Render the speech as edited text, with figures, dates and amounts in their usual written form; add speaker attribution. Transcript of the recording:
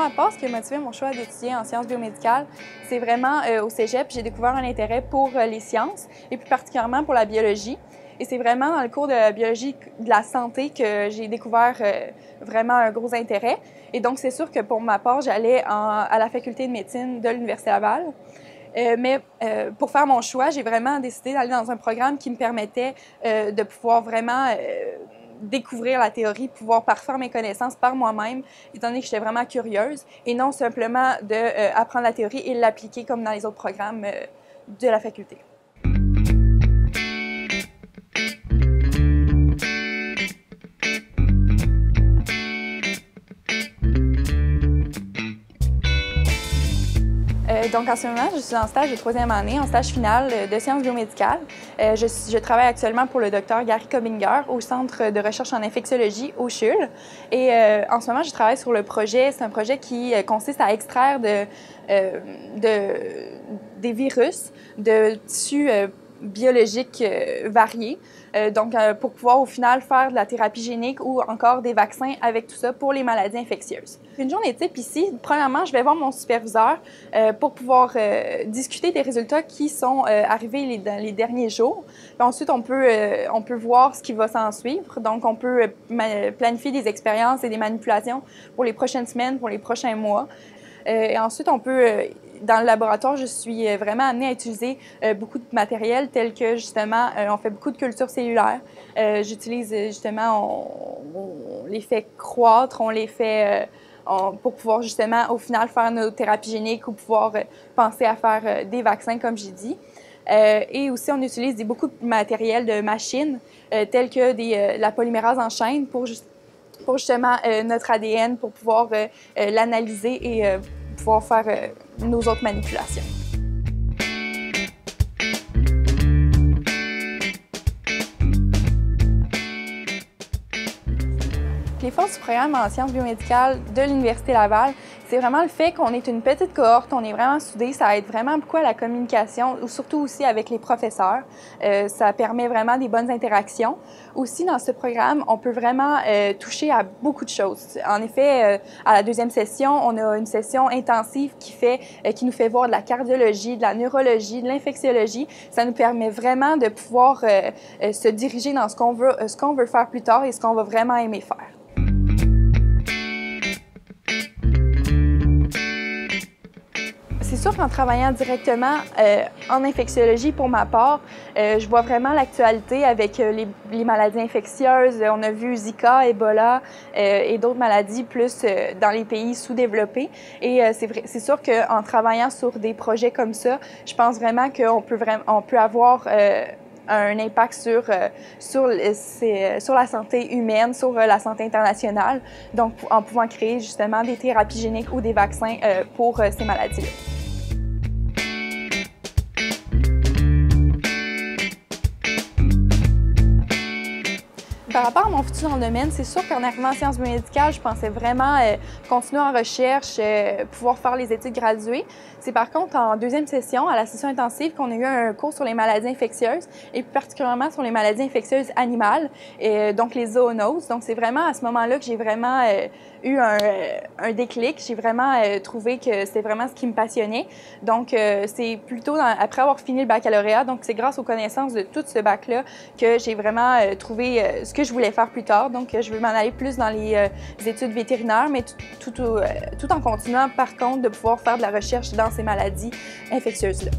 Speaker 1: ma part, ce qui a motivé mon choix d'étudier en sciences biomédicales, c'est vraiment au cégep, j'ai découvert un intérêt pour les sciences et plus particulièrement pour la biologie. Et c'est vraiment dans le cours de biologie de la santé que j'ai découvert vraiment un gros intérêt. Et donc, c'est sûr que pour ma part, j'allais à la faculté de médecine de l'Université Laval. Mais pour faire mon choix, j'ai vraiment décidé d'aller dans un programme qui me permettait de pouvoir vraiment découvrir la théorie, pouvoir parfaire mes connaissances par moi-même, étant donné que j'étais vraiment curieuse, et non simplement d'apprendre la théorie et l'appliquer comme dans les autres programmes de la faculté. Donc, en ce moment, je suis en stage de 3e année, en stage final de sciences biomédicales. Je travaille actuellement pour le Dr Gary Kobinger au Centre de recherche en infectiologie au CHUL. Et en ce moment, je travaille sur le projet. C'est un projet qui consiste à extraire des virus de tissus biologiques variés. Donc, pour pouvoir au final faire de la thérapie génique ou encore des vaccins avec tout ça pour les maladies infectieuses. Une journée type ici, premièrement, je vais voir mon superviseur pour pouvoir discuter des résultats qui sont arrivés dans les derniers jours. Puis ensuite, on peut voir ce qui va s'en suivre. Donc, on peut planifier des expériences et des manipulations pour les prochaines semaines, pour les prochains mois. Et ensuite, dans le laboratoire, je suis vraiment amenée à utiliser beaucoup de matériel tel que, justement, on fait beaucoup de cultures cellulaires. J'utilise, justement, on les fait croître, on les fait pour pouvoir, justement, au final, faire nos thérapies géniques ou pouvoir penser à faire des vaccins, comme j'ai dit. Et aussi, on utilise beaucoup de matériel de machines, tel que la polymérase en chaîne pour justement notre ADN, pour pouvoir l'analyser et pouvoir faire nos autres manipulations. Les forces du programme en sciences biomédicales de l'Université Laval, c'est vraiment le fait qu'on est une petite cohorte, on est vraiment soudés, ça aide vraiment beaucoup à la communication, ou surtout aussi avec les professeurs. Ça permet vraiment des bonnes interactions. Aussi, dans ce programme, on peut vraiment toucher à beaucoup de choses. En effet, à la deuxième session, on a une session intensive qui nous fait voir de la cardiologie, de la neurologie, de l'infectiologie. Ça nous permet vraiment de pouvoir se diriger dans ce qu'on veut faire plus tard et ce qu'on va vraiment aimer faire. C'est sûr qu'en travaillant directement en infectiologie, pour ma part, je vois vraiment l'actualité avec les maladies infectieuses. On a vu Zika, Ebola et d'autres maladies plus dans les pays sous-développés. Et c'est sûr qu'en travaillant sur des projets comme ça, je pense vraiment qu'on peut avoir un impact sur la santé humaine, sur la santé internationale, donc en pouvant créer justement des thérapies géniques ou des vaccins pour ces maladies-là. Par rapport à mon futur dans le domaine, c'est sûr qu'en arrivant en sciences biomédicales, je pensais vraiment continuer en recherche, pouvoir faire les études graduées. C'est par contre en deuxième session, à la session intensive, qu'on a eu un cours sur les maladies infectieuses et plus particulièrement sur les maladies infectieuses animales, donc les zoonoses. Donc c'est vraiment à ce moment-là que j'ai vraiment eu un déclic. J'ai vraiment trouvé que c'était vraiment ce qui me passionnait. Donc c'est plutôt après avoir fini le baccalauréat, donc c'est grâce aux connaissances de tout ce bac-là que j'ai vraiment trouvé ce que je voulais faire plus tard. Donc je veux m'en aller plus dans les études vétérinaires, mais tout en continuant par contre de pouvoir faire de la recherche dans ces maladies infectieuses-là.